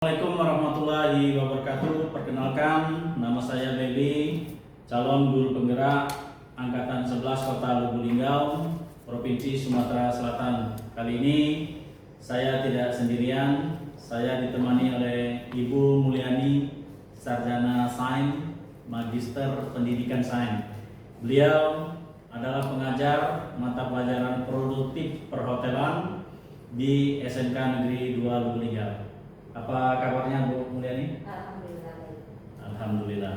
Assalamualaikum warahmatullahi wabarakatuh. Perkenalkan, nama saya Baby, calon guru penggerak Angkatan 11 Kota Lubuk Linggau, Provinsi Sumatera Selatan. Kali ini saya tidak sendirian, saya ditemani oleh Ibu Mulyani, Sarjana Sains, Magister Pendidikan Sains. Beliau adalah pengajar mata pelajaran produktif perhotelan di SMK Negeri 2 Lubuk Linggau. Apa kabarnya Bu Mulyani? Alhamdulillah. Alhamdulillah.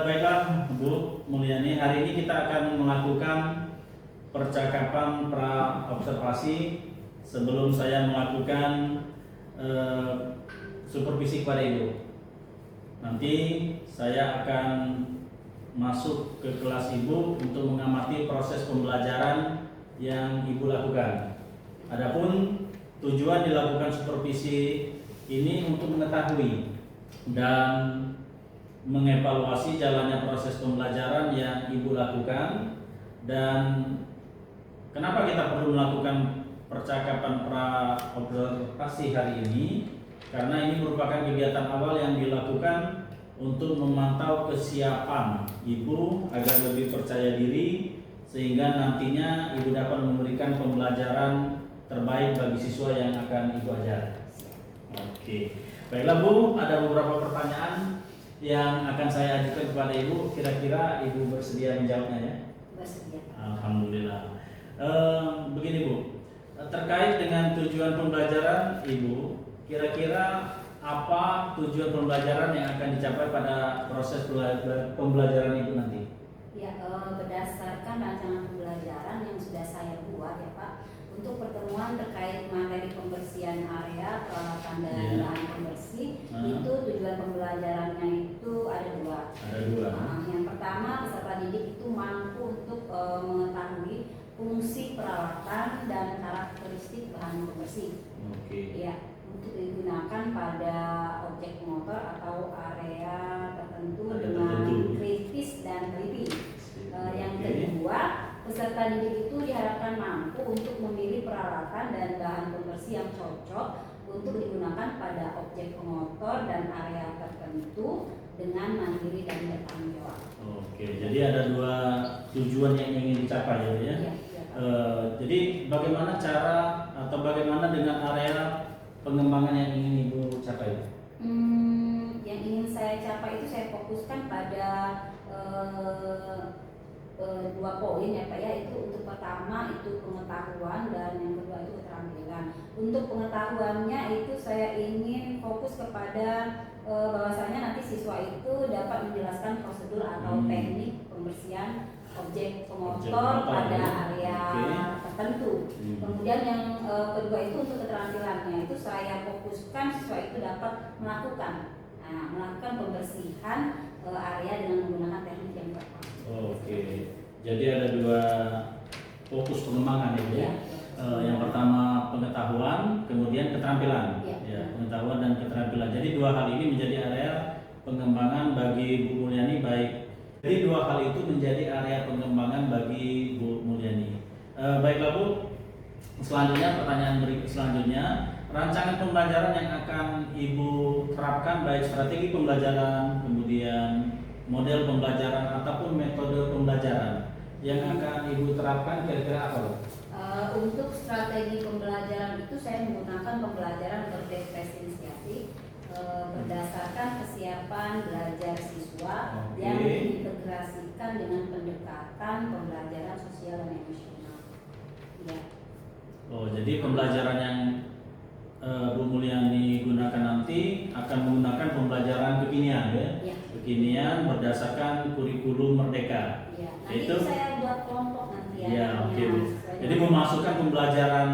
Baiklah Bu Mulyani, hari ini kita akan melakukan percakapan pra observasi sebelum saya melakukan supervisi kepada Ibu. Nanti saya akan masuk ke kelas Ibu untuk mengamati proses pembelajaran yang Ibu lakukan. Adapun tujuan dilakukan supervisi ini untuk mengetahui dan mengevaluasi jalannya proses pembelajaran yang Ibu lakukan. Dan kenapa kita perlu melakukan percakapan pra observasi hari ini? Karena ini merupakan kegiatan awal yang dilakukan untuk memantau kesiapan Ibu agar lebih percaya diri, sehingga nantinya Ibu dapat memberikan pembelajaran terbaik bagi siswa yang akan Ibu ajar. Oke, baiklah Bu, ada beberapa pertanyaan yang akan saya ajukan kepada Ibu. Kira-kira Ibu bersedia menjawabnya ya? Bersedia. Alhamdulillah. Begini Bu, terkait dengan tujuan pembelajaran Ibu, kira-kira apa tujuan pembelajaran yang akan dicapai pada proses pembelajaran Ibu nanti? Ya, berdasarkan rancangan pembelajaran yang sudah saya buat ya Pak, untuk pertemuan terkait materi pembersihan area, peralatan dan bahan pembersih, itu tujuan pembelajarannya itu ada dua. Ada dua. Yang pertama, peserta didik itu mampu untuk mengetahui fungsi peralatan dan karakteristik bahan pembersih. Oke. Ya, untuk digunakan pada objek motor atau area tertentu dengan kritis dan teliti. Yang kedua, peserta didik itu diharapkan mampu untuk memilih peralatan dan bahan pembersih yang cocok untuk digunakan pada objek motor dan area tertentu dengan mandiri dan bertanggung jawab. Oke, jadi ada dua tujuan yang ingin dicapai ya. Ya, jadi bagaimana cara atau bagaimana dengan area pengembangan yang ingin Ibu capai? Yang ingin saya capai itu saya fokuskan pada dua poin ya Pak ya, itu untuk pertama itu pengetahuan dan yang kedua itu keterampilan. Untuk pengetahuannya itu saya ingin fokus kepada bahwasanya nanti siswa itu dapat menjelaskan prosedur atau teknik pembersihan objek pemotor pada area tertentu. Kemudian yang kedua itu untuk keterampilannya itu saya fokuskan siswa itu dapat melakukan pembersihan area dengan menggunakan teknik yang tepat. Oke, jadi ada dua fokus pengembangan ya. Yang pertama pengetahuan, kemudian keterampilan. Ya, pengetahuan dan keterampilan. Jadi dua hal ini menjadi area pengembangan bagi Bu Mulyani Jadi dua hal itu menjadi area pengembangan bagi Bu Mulyani. Baiklah Bu, selanjutnya pertanyaan selanjutnya, rancangan pembelajaran yang akan Ibu terapkan baik strategi pembelajaran, kemudian model pembelajaran ataupun metode pembelajaran yang akan Ibu terapkan kira-kira apa Bu? Untuk strategi pembelajaran itu saya menggunakan pembelajaran berdiferensiasi berdasarkan kesiapan belajar siswa yang diintegrasikan dengan pendekatan pembelajaran sosial dan emosional. Ya. Oh, jadi pembelajaran yang Bu Mulyani gunakan nanti akan menggunakan pembelajaran kekinian ya? Ya. Kekinian berdasarkan kurikulum Merdeka. Ya. Nanti itu saya buat kelompok nanti ya. Ya, oke Bu. Jadi memasukkan pembelajaran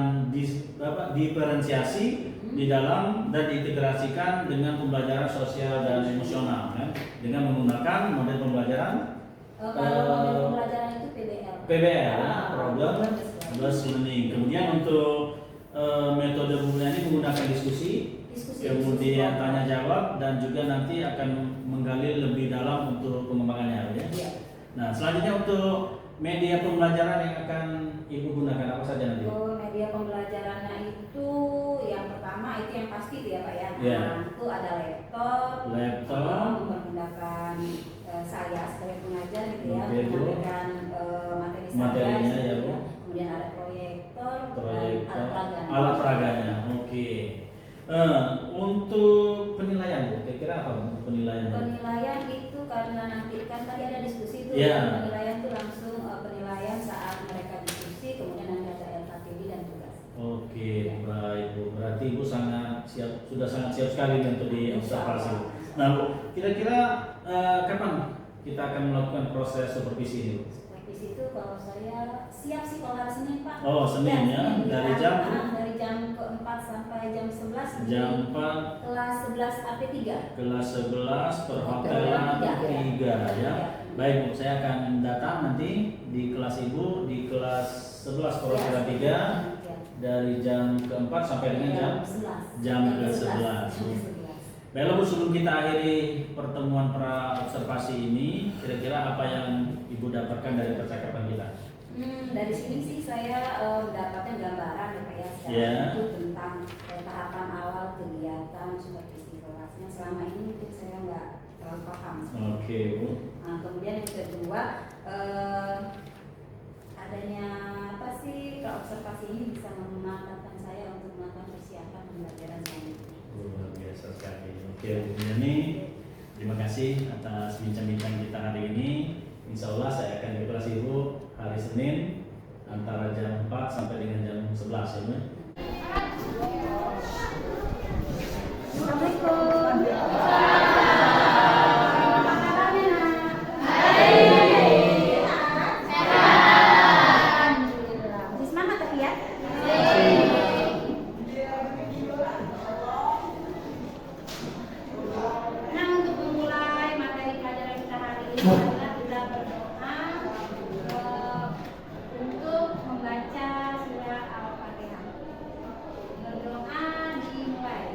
diferensiasi di dalam dan diintegrasikan dengan pembelajaran sosial dan emosional ya? Dengan menggunakan model pembelajaran kalau model pembelajaran itu PBL. PBL, problem based learning. Kemudian untuk metode Bu Mulyani menggunakan diskusi, kemudian tanya jawab, dan juga nanti akan menggali lebih dalam untuk pengembangannya ya. Nah, selanjutnya untuk media pembelajaran yang akan Ibu gunakan apa saja nanti? Media pembelajarannya itu yang pertama itu yang pasti itu ya Pak ya. Nah, Ya. itu ada laptop, Laptop. mempermudahkan saya sebagai pengajar gitu ya, Oke, Bu. menyampaikan materi saya. Materinya gitu ya, Bu. Kemudian ada proyektor, Proyektor, dan alat peraga. alat peraganya. Oke. Untuk penilaian, Bu, kira-kira apa untuk penilaian? Penilaian itu karena nanti kan tadi ada diskusi itu, Ya. penilaian itu langsung penilaian saat mereka diskusi, kemudian nanti ada LKTB dan tugas. Oke, baik Bu. Berarti Ibu sangat siap, sudah sangat siap sekali untuk diobservasi. Nah, Bu, kira-kira kapan kita akan melakukan proses supervisi ini, Bu? Supervisi itu kalau saya siap sih kalau hari Senin Pak. Oh, Senin ya. Senin. Dari jam? Dari jam ke-4 sampai jam 11 di Jam 4, kelas 11 AP3. kelas 11 perhotelan Perhotelan 3 ya. Ya. Baik Bu, saya akan datang nanti di kelas Ibu di kelas 11 perhotelan 3 Ya. dari jam ke-4 sampai dengan jam 11. jam ke-11. Baiklah Bu, sebelum kita akhiri pertemuan pra observasi ini, kira-kira apa yang Ibu dapatkan dari percakapan kita? Dari sini sih saya mendapatkan gambaran ya Pak ya, secara Ya. utuh tentang tahapan awal kegiatan supervisi kelasnya. Selama ini mungkin saya nggak terlalu paham. Oke Bu. Nah, kemudian yang kedua, adanya apa sih observasi ini bisa memantapkan saya untuk melakukan persiapan pembelajaran selanjutnya. Luar biasa sekali. Oke Bu Yani, terima kasih atas bincang-bincang kita hari ini. Insya Allah saya akan di kelas Ibu hari Senin antara jam 4 sampai dengan jam 11 ya Bu. Masih semangat tapi ya. Nah, untuk memulai materi pelajaran kita hari ini adalah kita berdoa untuk membaca surah Al-Fatihah. Berdoa dimulai.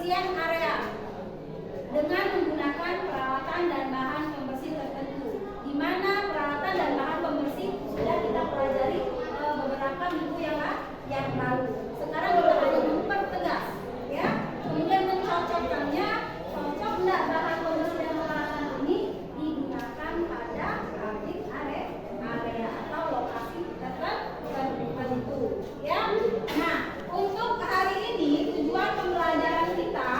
pembersihan area dengan menggunakan peralatan dan bahan pembersih tertentu, di mana peralatan dan bahan pembersih sudah kita pelajari beberapa minggu yang lalu. Sekarang kita hanya mempertegas, ya. Kemudian mencocokkannya, cocok enggak bahan pembersih dan peralatan ini digunakan pada public area atau lokasi tertentu, ya. Nah, untuk hari ini tujuan pembelajaran kita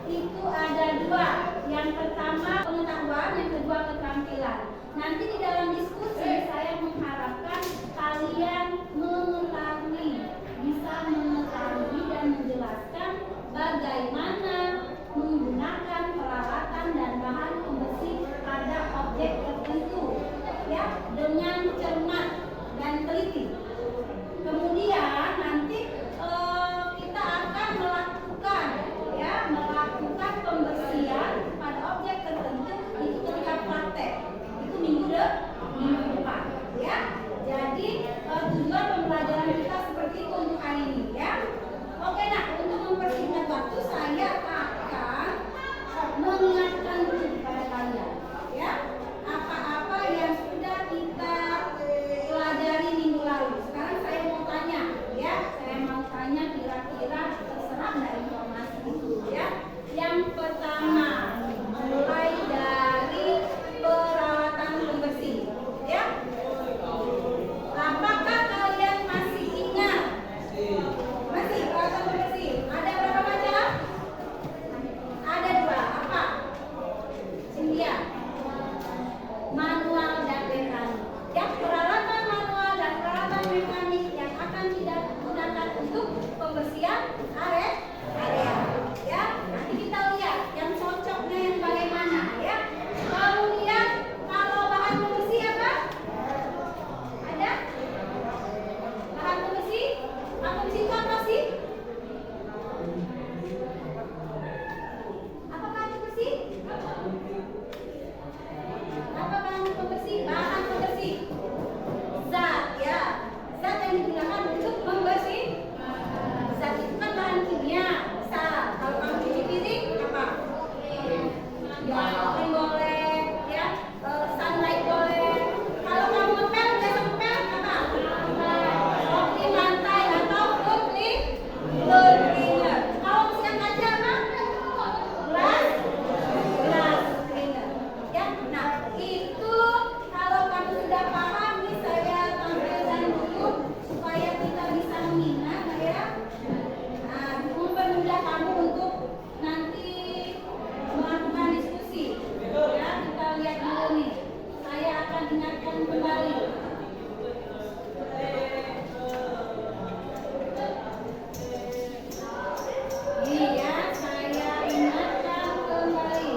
itu ada dua. Yang pertama pengetahuan, yang kedua keterampilan. Nanti di dalam diskusi saya mengharapkan kalian mengetahui, bisa mengetahui dan menjelaskan bagaimana menggunakan peralatan dan bahan pembersih pada objek tertentu, ya, dengan cermat dan teliti. Kemudian nanti kita akan melakukan pembersihan pada objek tertentu itu ketika praktek. Itu minggu depan, ya. Jadi tujuan pembelajaran kita seperti itu untuk hari ini, ya. Oke, nah untuk mempersingkat waktu saya akan mengingatkan dulu kepada kalian, ya, apa-apa yang sudah kita pelajari minggu lalu. Sekarang saya mau tanya, ya, kira-kira terserap nggak informasi itu, ya. Yang pertama, mulai dari peralatan pembersih, ya. Apakah kalian masih ingat? Masih peralatan pembersih? Ada berapa macam? Ada dua. Apa? Cynthia? Manual dan mekanik. Ya, peralatan manual dan peralatan mekanik yang akan digunakan untuk pembersihan area. Ya, nanti kita lihat yang cocoknya yang bagaimana, ya. Kemudian kalau bahan pembersih apa? Ada? Bahan pembersih? Bahan pembersih itu apa sih? Apa bahan pembersih? Apa bahan pembersih? Bahan pembersih. Zat, ya. Zat yang digunakan untuk membersih. Zat itu kan bahan kimia. Misal, kalau kamu cuci piring apa? Ya, chlorine boleh, ya. Sunlight boleh. Kalau kamu ngepel, biasa ngepel apa? Clean lantai atau floor cleaner. Kalau mesin kaca apa? Glass cleaner. Ya, nah itu kalau kamu sudah paham, nih saya tampilkan dulu supaya kita bisa mengingat, ya. Nah, mempermudah kamu untuk nanti melakukan diskusi. Ya, kita lihat dulu nih. Saya akan ingatkan kembali. Iya, saya ingatkan kembali.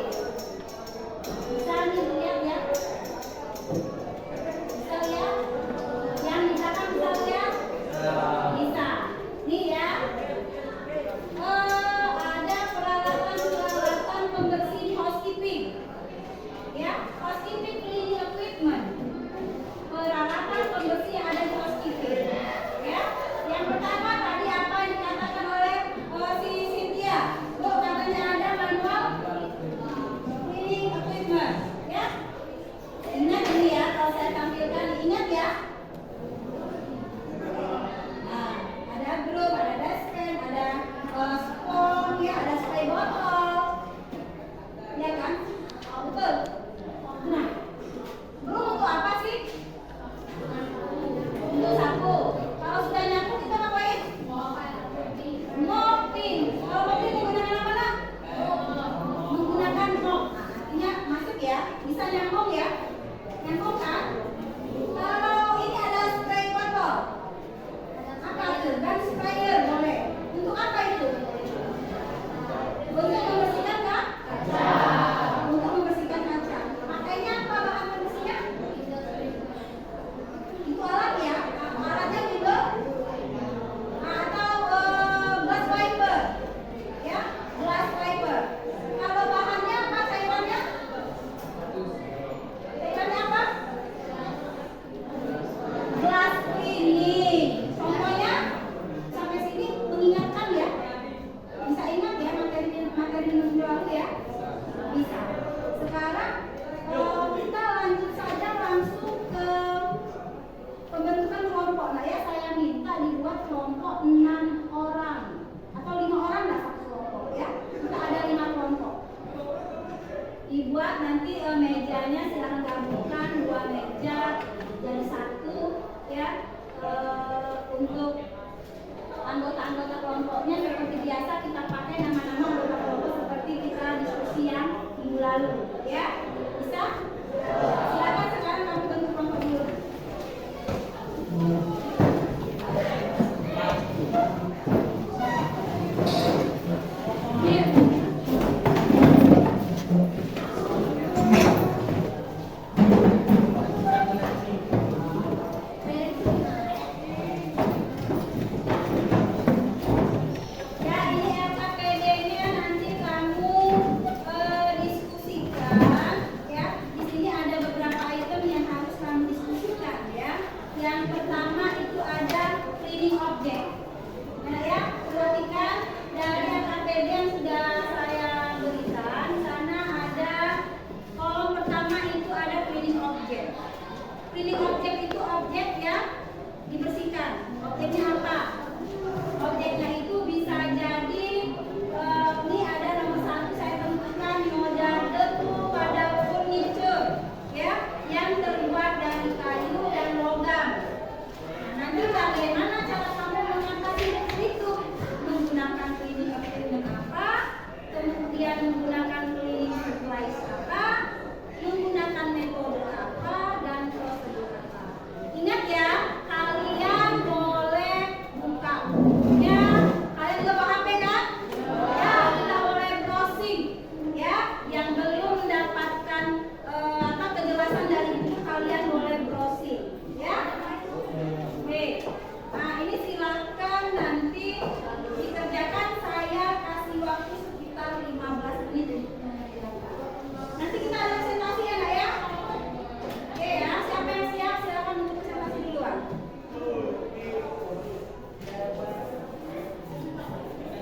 Bisa nih lihat, ya. Bisa lihat? Yang di belakang bisa lihat? Bisa. Nih, ya. Ada peralatan pembersih housekeeping, ya, housekeeping cleaning equipment. Peralatan pembersih yang ada di housekeeping, ya. Yang pertama tadi apa yang dikatakan oleh si Cynthia? Bu, katanya ada manual cleaning equipment, ya. Ingat ini, ya, kalau saya tampilkan, ingat, ya. Nah, ada broom, ada dustpan, ada spons, ya, ada spray botol, ya kan? Betul. Nah, broom untuk apa sih? Untuk sapu. Kalau sudah nyapu kita ngapain? Mopping. Kalau mopping menggunakan apa, nak? Menggunakan mop. Nah, artinya masuk, ya. Bisa nyambung, ya. Nyambung kan? Kalau ini ada spray botol. Apa itu? Dan sprayer boleh. Untuk apa itu? Untuk membersihkan kaca. Untuk membersihkan kaca. minggu lalu ya? Bisa. Sekarang kita lanjut saja langsung ke pembentukan kelompok. Nah ya, saya minta dibuat kelompok 6 orang atau 5 orang lah satu kelompok ya. Kita ada 5 kelompok. Dibuat nanti mejanya silahkan gabungkan 2 meja jadi 1 ya. Untuk anggota-anggota kelompoknya seperti biasa kita pakai nama-nama anggota kelompok seperti kita diskusi yang minggu lalu ya. Bisa? Silakan sekarang kami bentuk kelompok dulu. Cleaning objek itu objek yang dibersihkan. Objeknya apa? Objeknya itu bisa jadi ini ada nomor 1 saya tentukan modal debu pada furniture ya, yang terbuat dari kayu dan logam. Nah, nanti bagaimana cara kamu mengatasi itu? Menggunakan cleaning objek apa? Kemudian menggunakan cleaning supplies apa? Menggunakan metode apa dan prosedur apa. Ingat ya, kalian boleh buka bukunya. Kalian juga bawa HP kan? Ya, kita boleh browsing ya. Yang belum mendapatkan kejelasan dari buku, kalian boleh browsing ya. Oke. Nah, ini silakan nanti dikerjakan. Saya kasih waktu sekitar 15 menit. Nanti kita ada presentasi ya, Nak ya? Oke ya, siapa yang siap silakan untuk presentasi duluan.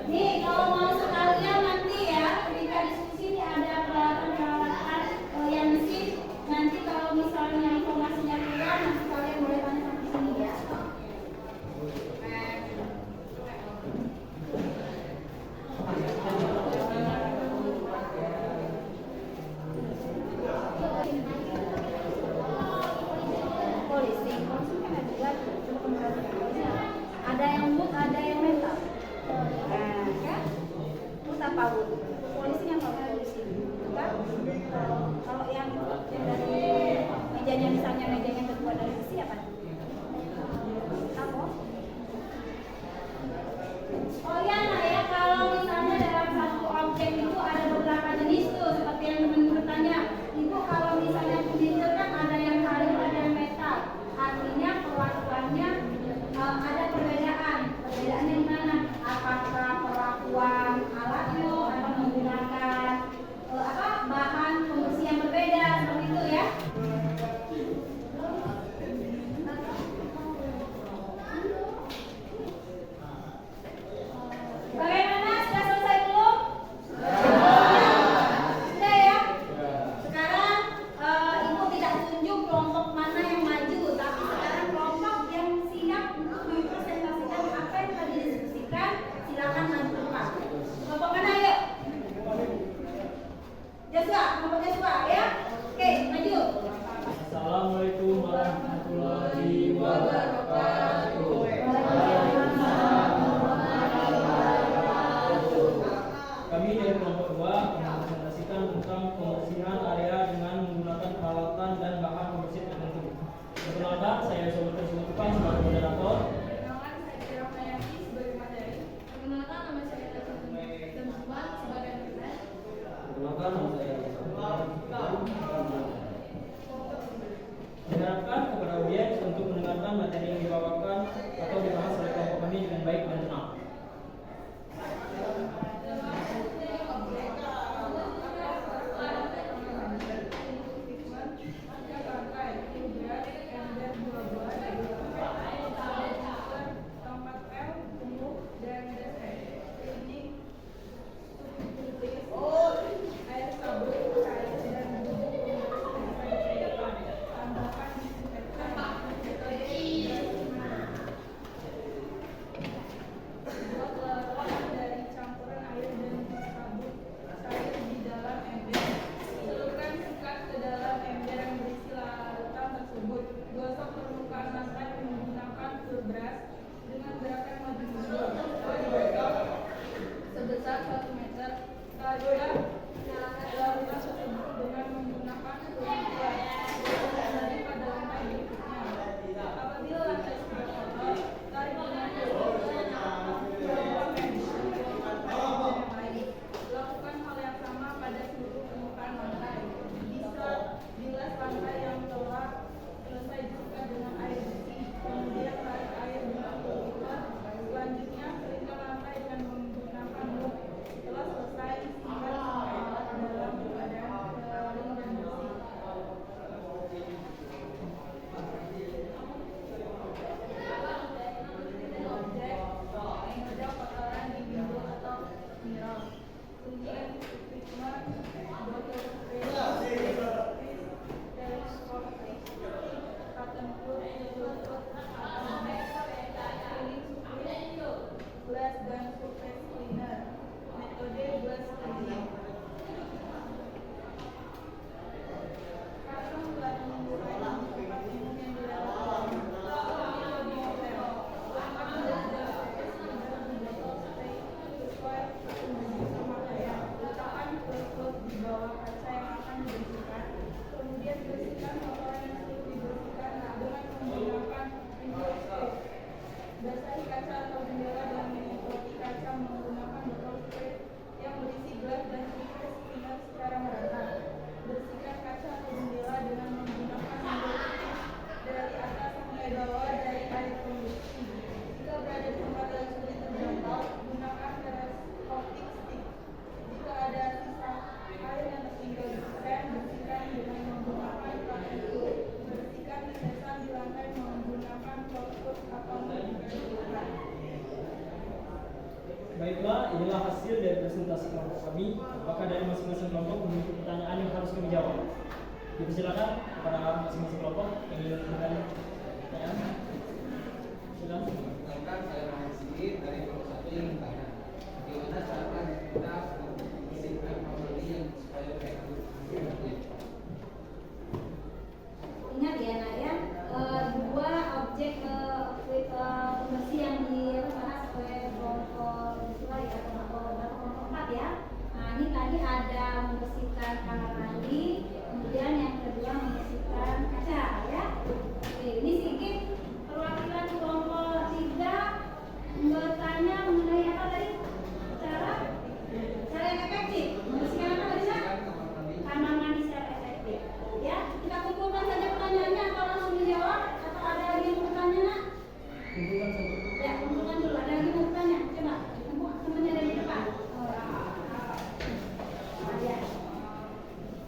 Nih, kalau mau sekalian nanti ya, ketika diskusi ini ada peralatan-peralatan yang sih. Nanti kalau misalnya informasinya kurang, nanti kalian boleh tanya sampai sini ya. Polisi kan ada dua, ada yang wood, ada yang metal. Nah, kan? Wood apa wood? Polisi yang apa polisi? Kan? Kalau yang dari mejanya misalnya mejanya terbuat dari besi apa? Apa? Oh ya, nah ya, kalau misalnya dalam satu objek itu ada beberapa jenis tuh, seperti yang teman-teman bertanya. Itu kalau misalnya furniture kan ada yang kayu, ada yang metal. Artinya perlakuannya ada perbedaan. Perbedaannya di mana? Apakah perlakuan alatnya atau menggunakan bahan pembersih yang berbeda, seperti itu ya. Bagaimana? Sudah selesai belum? Sudah ya? Sekarang Ibu tidak tunjuk kelompok mana yang maju, tapi sekarang kelompok yang siap untuk mempresentasikan apa yang tadi didiskusikan, silakan maju ke depan. Kelompok mana yuk? Joshua, kelompok Joshua ya? Oke, maju. Assalamualaikum warahmatullahi wabarakatuh. Kami dari kelompok 2 mempresentasikan tentang pembersihan area dengan menggunakan peralatan dan bahan pembersih tertentu. Perkenalkan, saya Sobat Sukupan sebagai moderator. Perkenalkan, saya Kira Prayati sebagai materi. Perkenalkan, nama saya Datu Temsuban sebagai referensi. Perkenalkan, nama saya diharapkan kepada audiens untuk mendengarkan materi yang dibawakan atau dibahas oleh kelompok kami dengan baik dan tenang. kemudian treatment, botol spray, teleskop, cotton wool, cleaning supplies, glass dan surface cleaner, metode glass cleaning. Karena telah mengurai tempat umum yang dilewati di hotel, gelas dan surface cleaner di botol spray sesuai jenis pemakaian. Letakkan klot di bawah kaca yang akan dibersihkan. Kemudian bersihkan kotoran yang sulit dibersihkan dengan menggunakan rinso spray. Basahi kaca atau jendela dengan menyemproti kaca menggunakan botol spray yang berisi gelas dan surface cleaner secara merata. Bersihkan kaca atau jendela dengan menggunakan membersih dari atas sampai bawah dari air pembersih. Jika berada di tempat yang sulit terjangkau, gunakan teleskopik stick. Jika ada sisa air yang tertinggal di stand, bersihkan dengan menggunakan cotton wool. Bersihkan tetesan di lantai menggunakan cloth atau menggunakan. Baiklah, inilah hasil dari presentasi kelompok kami. Apakah dari masing-masing kelompok memiliki pertanyaan yang harus kami jawab? Dipersilakan kepada masing-masing kelompok yang ingin memberikan pertanyaan. Silakan. Misalkan saya mahasiswi dari kelompok 1 yang bertanya, bagaimana cara kita membersihkan formalin yang supaya efektif? Ingat ya nak ya, dua objek pembersih yang dibahas oleh kelompok dua ya, kelompok 4 ya. Nah ini tadi ada membersihkan kamar mandi, kemudian yang kedua membersihkan kaca ya. Oke, ini sedikit perwakilan kelompok 3 bertanya mengenai apa tadi? Cara yang efektif membersihkan apa tadi nak? Kamar mandi secara efektif. Ya, kita kumpulkan saja pertanyaannya atau langsung dijawab atau ada lagi yang mau bertanya nak? Kumpulkan saja. Ya, kumpulkan dulu. Ada lagi mau bertanya? Coba, kumpul temannya dari depan. Ya.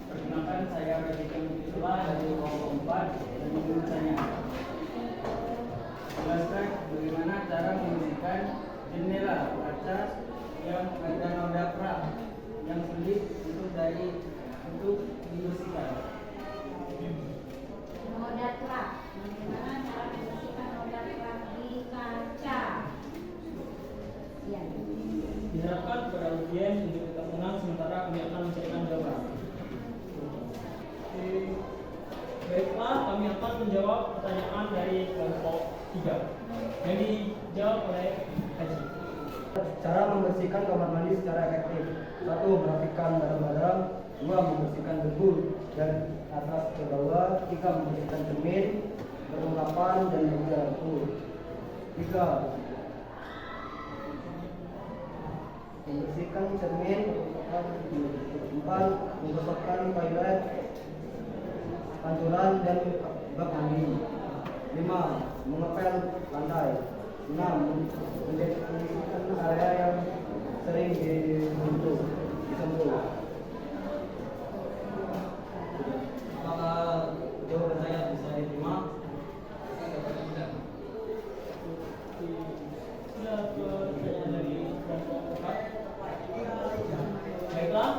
Perkenalkan, saya Radikan Fitlah dari kelompok 4 dan ingin bertanya. Jelaskan bagaimana cara membersihkan jendela kaca yang ada noda kerak yang sulit untuk dibersihkan. Noda kerak. Bagaimana cara membersihkan noda kerak di kaca? Ya. Diharapkan kepada audien untuk tetap tenang sementara kami akan mencarikan jawaban. Baiklah, kami akan menjawab pertanyaan dari kelompok 3 yang dijawab oleh Haji. Cara membersihkan kamar mandi secara efektif. 1. Merapikan barang-barang. 2. Membersihkan debu dari atas ke bawah. 3. Membersihkan cermin, perlengkapan dan juga lampu. 3. Membersihkan cermin. 4. Menggosokkan toilet, pancuran dan bak mandi. 5. Mengepel lantai. 6. Mendesinfektan area yang sering disentuh. Apakah jawaban saya bisa diterima? Sudah pertanyaan dari kelompok 4. Baiklah,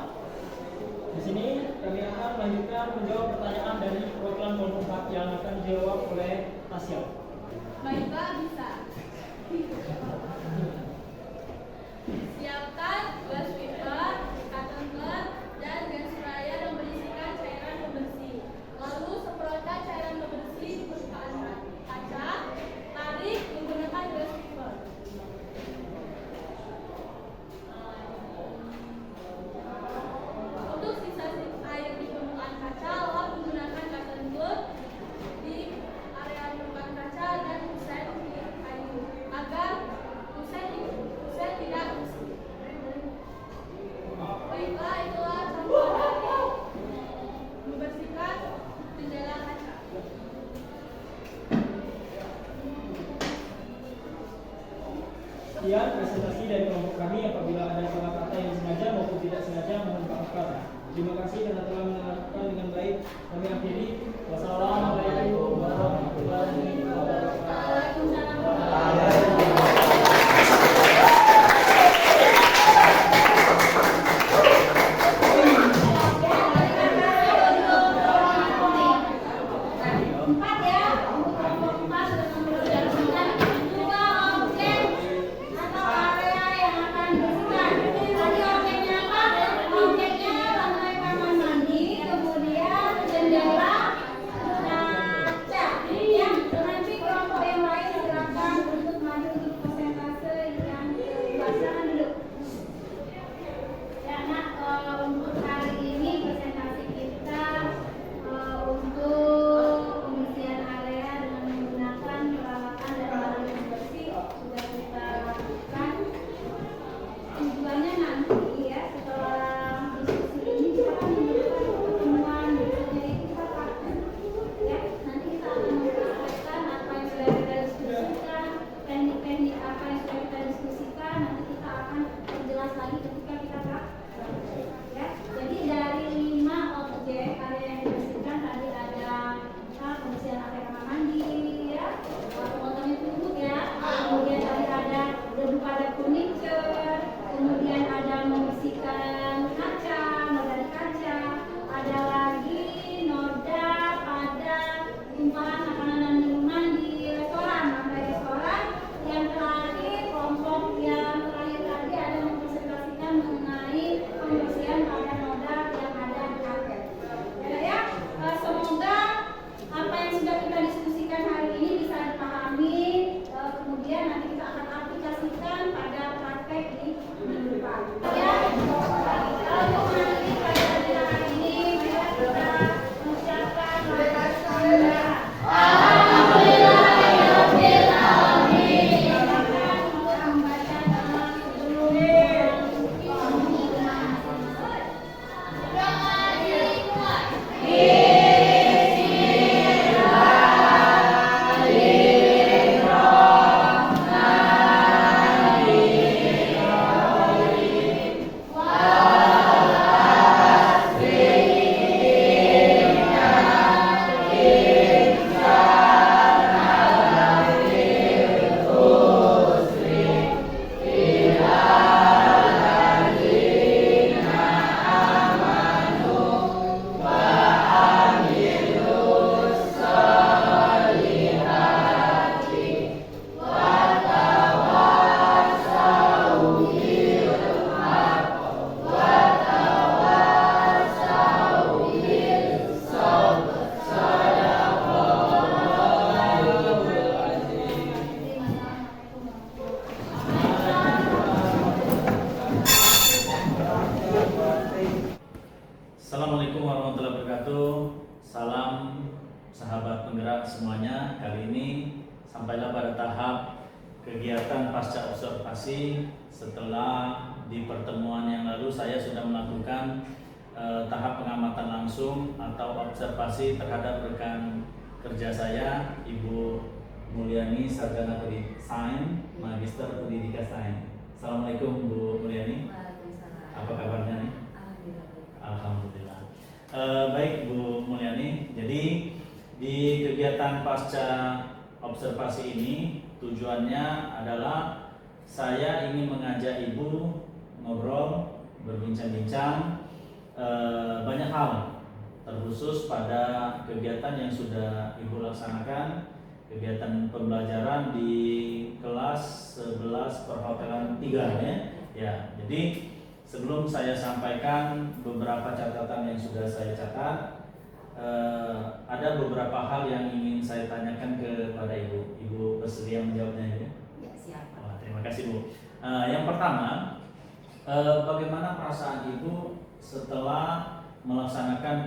di sini kami akan melanjutkan menjawab pertanyaan dari perwakilan kelompok 4 yang akan dijawab oleh Tasya. Baiklah, bisa. Siapkan gelas paper, cotton bud, dan gas raya yang berisikan cairan pembersih. Lalu semprotkan cairan pembersih di permukaan kaca. Tarik menggunakan gelas paper. Untuk sisa air di permukaan kaca, lap menggunakan cotton bud di area permukaan kaca dan kusen di kayu agar kusen tidak bersih. Baiklah, itulah contoh dari membersihkan jendela kaca. Sekian presentasi dari kelompok kami. Apabila ada salah kata yang sengaja maupun tidak sengaja, mohon maafkan. Terima kasih karena telah mendengarkan dengan baik. Kami akhiri. Wassalamualaikum warahmatullahi wabarakatuh. Waalaikumsalam. Assalamualaikum warahmatullahi wabarakatuh. Salam sahabat penggerak semuanya. Kali ini sampailah pada tahap kegiatan pasca observasi. Setelah di pertemuan yang lalu saya sudah melakukan tahap pengamatan langsung atau observasi terhadap rekan kerja saya, Ibu Mulyani, Sarjana Sains, Magister Pendidikan Sains. Assalamualaikum Bu Mulyani. Waalaikumsalam. Apa kabarnya nih? Alhamdulillah. Alhamdulillah. Baik Bu Mulyani, jadi di kegiatan pasca observasi ini tujuannya adalah saya ingin mengajak Ibu ngobrol, berbincang-bincang banyak hal, terkhusus pada kegiatan yang sudah Ibu laksanakan, kegiatan pembelajaran di kelas 11 perhotelan 3 ya. Ya, jadi sebelum saya sampaikan beberapa catatan yang sudah saya catat, ada beberapa hal yang ingin saya tanyakan kepada Ibu. Ibu bersedia menjawabnya ya? Ya, siap. Terima kasih Bu. Yang pertama, bagaimana perasaan Ibu setelah melaksanakan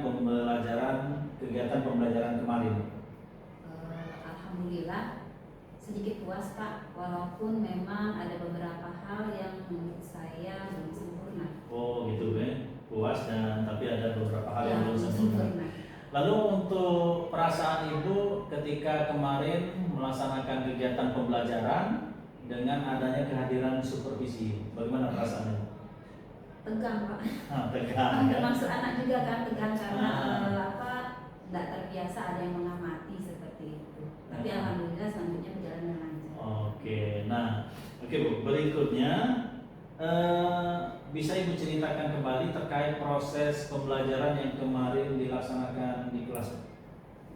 kegiatan pembelajaran kemarin? Alhamdulillah sedikit puas Pak, walaupun memang ada beberapa hal yang menurut saya belum sempurna. Oh gitu ya, puas dan tapi ada beberapa hal yang belum sempurna. sempurna. Lalu untuk perasaan Ibu ketika kemarin melaksanakan kegiatan pembelajaran dengan adanya kehadiran supervisi, bagaimana perasaan Ibu? Tegang Pak. Tegang ya. Termasuk anak juga kan tegang karena Ah. tidak terbiasa ada yang mengamati seperti itu. Tapi alhamdulillah selanjutnya berjalan dengan lancar. Oke Bu, berikutnya bisa Ibu ceritakan kembali terkait proses pembelajaran yang kemarin dilaksanakan di kelas?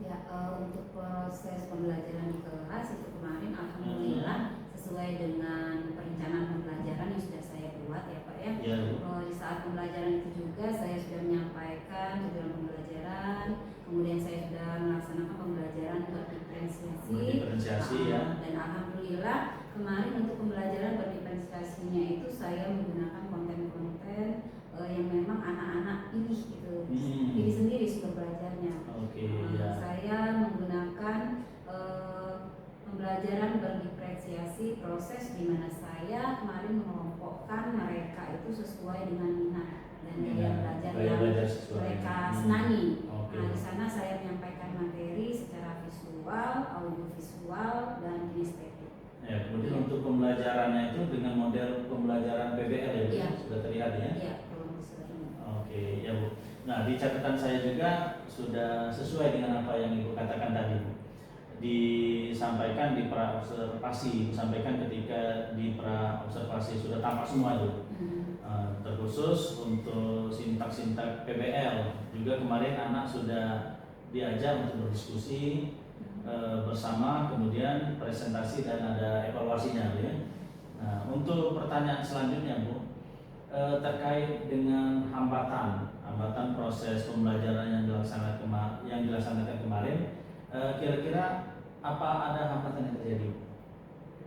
Ya, untuk proses pembelajaran di kelas itu kemarin alhamdulillah sesuai dengan perencanaan pembelajaran yang sudah saya buat ya Pak ya. Ya, Bu. Di saat pembelajaran itu juga saya sudah menyampaikan tujuan pembelajaran, kemudian saya sudah melaksanakan pembelajaran Berdiferensiasi ya. Dan alhamdulillah kemarin untuk pembelajaran berdiferensiasinya itu saya menggunakan konten-konten yang memang anak-anak pilih gitu, pilih sendiri sumber belajarnya. Oke, ya. Saya menggunakan pembelajaran berdiferensiasi proses di mana saya kemarin mengelompokkan mereka itu sesuai dengan minat dan gaya belajar yang mereka senangi. Oke. Nah, di sana saya menyampaikan materi secara visual, audiovisual, dan kinestetik. Ya, kemudian untuk pembelajarannya itu dengan model pembelajaran PBL ya, Bu? Iya. Sudah terlihat ya? Iya, belum ini. Oke, ya Bu. Nah, di catatan saya juga sudah sesuai dengan apa yang Ibu katakan tadi, Bu. Disampaikan di pra observasi, disampaikan ketika di pra observasi sudah tampak semua itu. Terkhusus untuk sintak-sintak PBL juga kemarin anak sudah diajak untuk berdiskusi bersama, kemudian presentasi dan ada evaluasinya ya. Nah, untuk pertanyaan selanjutnya Bu, terkait dengan hambatan proses pembelajaran yang dilaksanakan kemarin, kira-kira apa ada hambatan yang terjadi?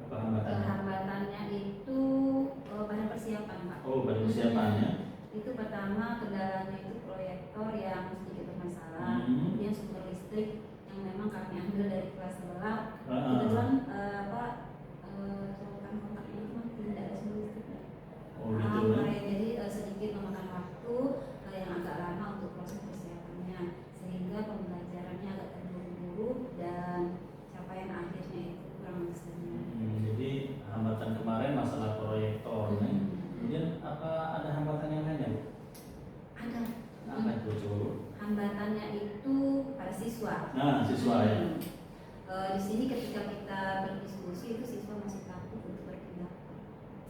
Apa hambatannya? Hambatannya itu pada persiapan Pak. Oh, pada persiapannya. Itu pertama kendalanya itu proyektor yang sedikit bermasalah, kemudian sumber listrik yang memang kami ambil dari kelas sebelah. Kebetulan colokan kontaknya itu tidak ada sumber listrik. Oh gitu ya. Jadi sedikit memakan waktu yang agak lama untuk proses persiapannya, sehingga pembelajarannya agak terburu-buru dan capaian akhirnya itu kurang maksimal. Jadi hambatan kemarin masalah proyektor. Kemudian apa ada hambatan yang lainnya, Bu? Ada. Apa itu, Bu? Hambatannya itu pada siswa. Nah, siswa ya. Di sini ketika kita berdiskusi itu siswa masih takut untuk bertindak.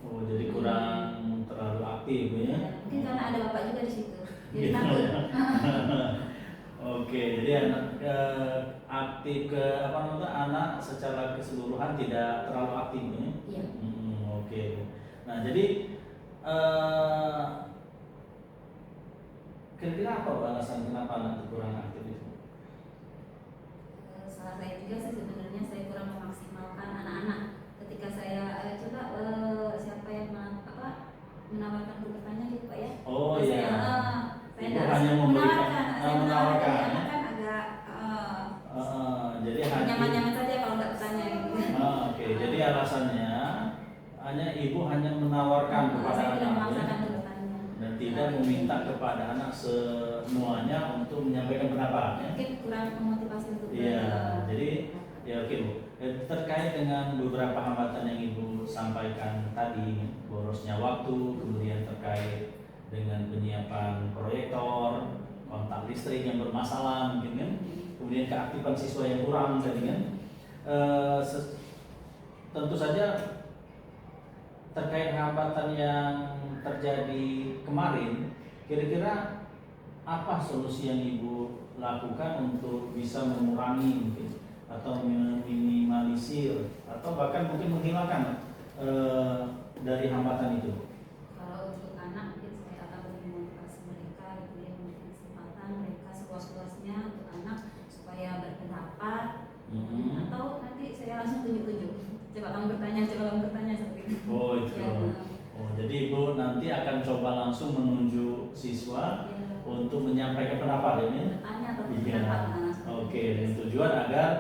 Oh, jadi kurang terlalu aktif ya? Mungkin karena ada bapak juga di situ, jadi takut. Oke, jadi anak aktif anak secara keseluruhan tidak terlalu aktif ya? Iya. Oke. Nah, jadi kira-kira apa alasan kenapa anak kurang aktif itu? Salah saya juga sih sebenarnya saya kurang memaksimalkan anak-anak. Ketika saya coba siapa yang menawarkan untuk bertanya gitu Pak ya? Oh Saya, iya. saya Ibu tidak hanya memberikan. menawarkan, meminta kepada anak semuanya untuk menyampaikan pendapat. Ya. Mungkin kurang memotivasi untuk Iya, jadi ya oke Bu. Terkait dengan beberapa hambatan yang Ibu sampaikan tadi, borosnya waktu, kemudian terkait dengan penyiapan proyektor, kontak listrik yang bermasalah mungkin kan, kemudian keaktifan siswa yang kurang tadi kan. Tentu saja terkait hambatan yang terjadi kemarin, kira-kira apa solusi yang Ibu lakukan untuk bisa mengurangi mungkin atau meminimalisir atau bahkan mungkin menghilangkan dari hambatan itu? Kalau untuk anak mungkin saya akan memotivasi mereka, gitu ya, memberikan kesempatan mereka seluas-luasnya untuk anak supaya berpendapat. Atau nanti saya langsung tunjuk-tunjuk. Coba kamu bertanya seperti itu. Oh itu. Ya, Oh jadi Ibu nanti akan coba langsung menunjuk siswa ya. untuk menyampaikan pendapat ini. Bertanya atau Iya. pendapat. Oke, dengan tujuan agar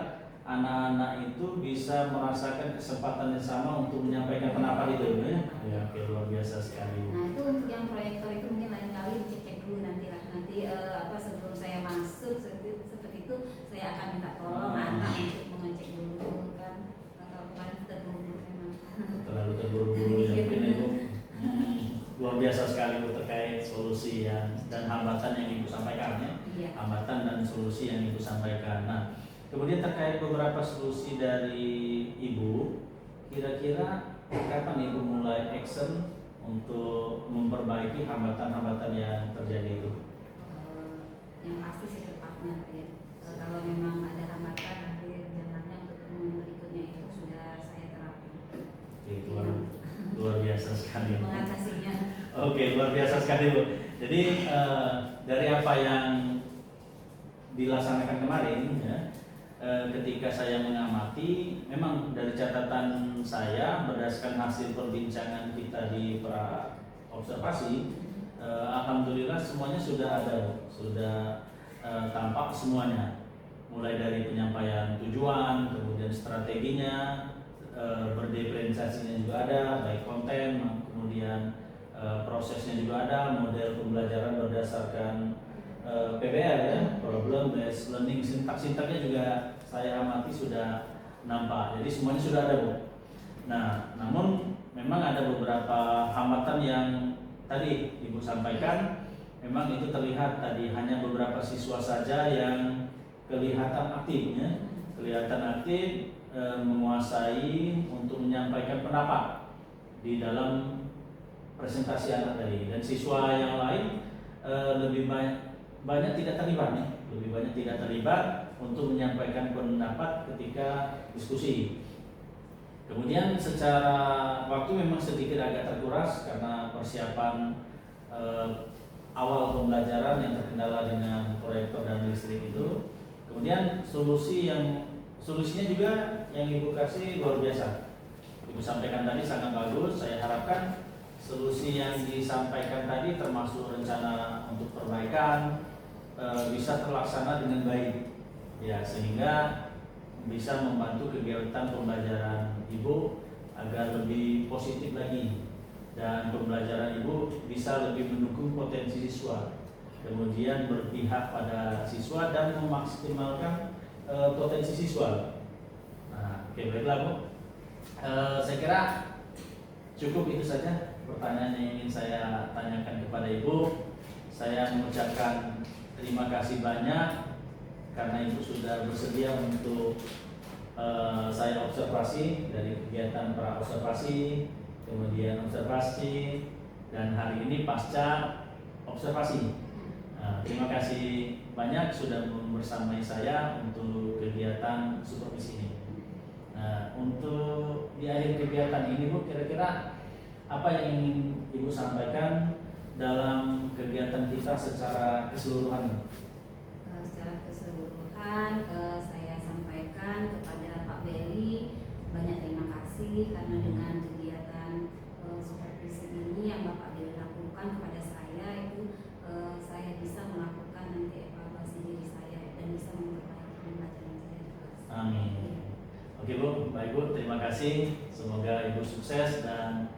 anak-anak itu bisa merasakan kesempatan yang sama untuk menyampaikan pendapat itu, ya. Ya, oke, luar biasa sekali. Nah itu untuk yang proyektor itu mungkin lain kali dicek dulu nanti lah. Nanti sebelum saya masuk seperti itu saya akan minta tolong anak untuk mengecek dulu kan. Kalau kemarin terburu-buru memang. Terlalu terburu-buru ya mungkin Ibu. Luar biasa sekali Bu terkait solusi dan hambatan yang Ibu sampaikan ya. Iya. Hambatan dan solusi yang Ibu sampaikan. Nah, kemudian terkait beberapa solusi dari Ibu, kira-kira kapan Ibu mulai action untuk memperbaiki hambatan-hambatan yang terjadi itu? Yang pasti secepatnya ya. Kalau memang ada hambatan nanti jalannya untuk berikutnya itu sudah saya terapkan. Oke, luar biasa sekali. Mengatasinya. Oke, luar biasa sekali Bu. Jadi dari apa yang dilaksanakan kemarin ya, ketika saya mengamati, memang dari catatan saya berdasarkan hasil perbincangan kita di pra observasi, alhamdulillah semuanya sudah ada, sudah tampak semuanya, mulai dari penyampaian tujuan, kemudian strateginya, berdiferensiasinya juga ada, baik konten, kemudian prosesnya juga ada, model pembelajaran berdasarkan PBL ya, problem based learning, sintaknya juga saya amati sudah nampak. Jadi semuanya sudah ada Bu. Nah, namun memang ada beberapa hambatan yang tadi Ibu sampaikan. Memang itu terlihat tadi hanya beberapa siswa saja yang kelihatan aktifnya, menguasai untuk menyampaikan pendapat di dalam presentasi anak tadi, dan siswa yang lain lebih banyak tidak terlibat nih, lebih banyak tidak terlibat untuk menyampaikan pendapat ketika diskusi. Kemudian secara waktu memang sedikit agak terkuras karena persiapan awal pembelajaran yang terkendala dengan proyektor dan listrik itu. Kemudian solusinya juga yang Ibu kasih luar biasa. Ibu sampaikan tadi sangat bagus. Saya harapkan solusi yang disampaikan tadi termasuk rencana untuk perbaikan bisa terlaksana dengan baik ya, sehingga bisa membantu kegiatan pembelajaran Ibu agar lebih positif lagi dan pembelajaran Ibu bisa lebih mendukung potensi siswa, kemudian berpihak pada siswa dan memaksimalkan potensi siswa. Nah, oke, baiklah Bu. Saya kira cukup itu saja pertanyaan yang ingin saya tanyakan kepada Ibu. Saya mengucapkan terima kasih banyak karena Ibu sudah bersedia untuk saya observasi dari kegiatan pra observasi, kemudian observasi, dan hari ini pasca observasi. Terima kasih banyak sudah bersamai saya untuk kegiatan supervisi ini. Untuk di akhir kegiatan ini Bu, kira-kira apa yang ingin Ibu sampaikan dalam kegiatan kita secara keseluruhan? Secara keseluruhan saya sampaikan kepada Pak Beli banyak terima kasih karena dengan kegiatan supervisi ini yang Bapak Beli lakukan kepada saya itu saya bisa melakukan nanti evaluasi diri saya dan bisa memperbaiki pembelajaran saya. Amin. Oke Bu, baik Bu, terima kasih. Semoga Ibu sukses dan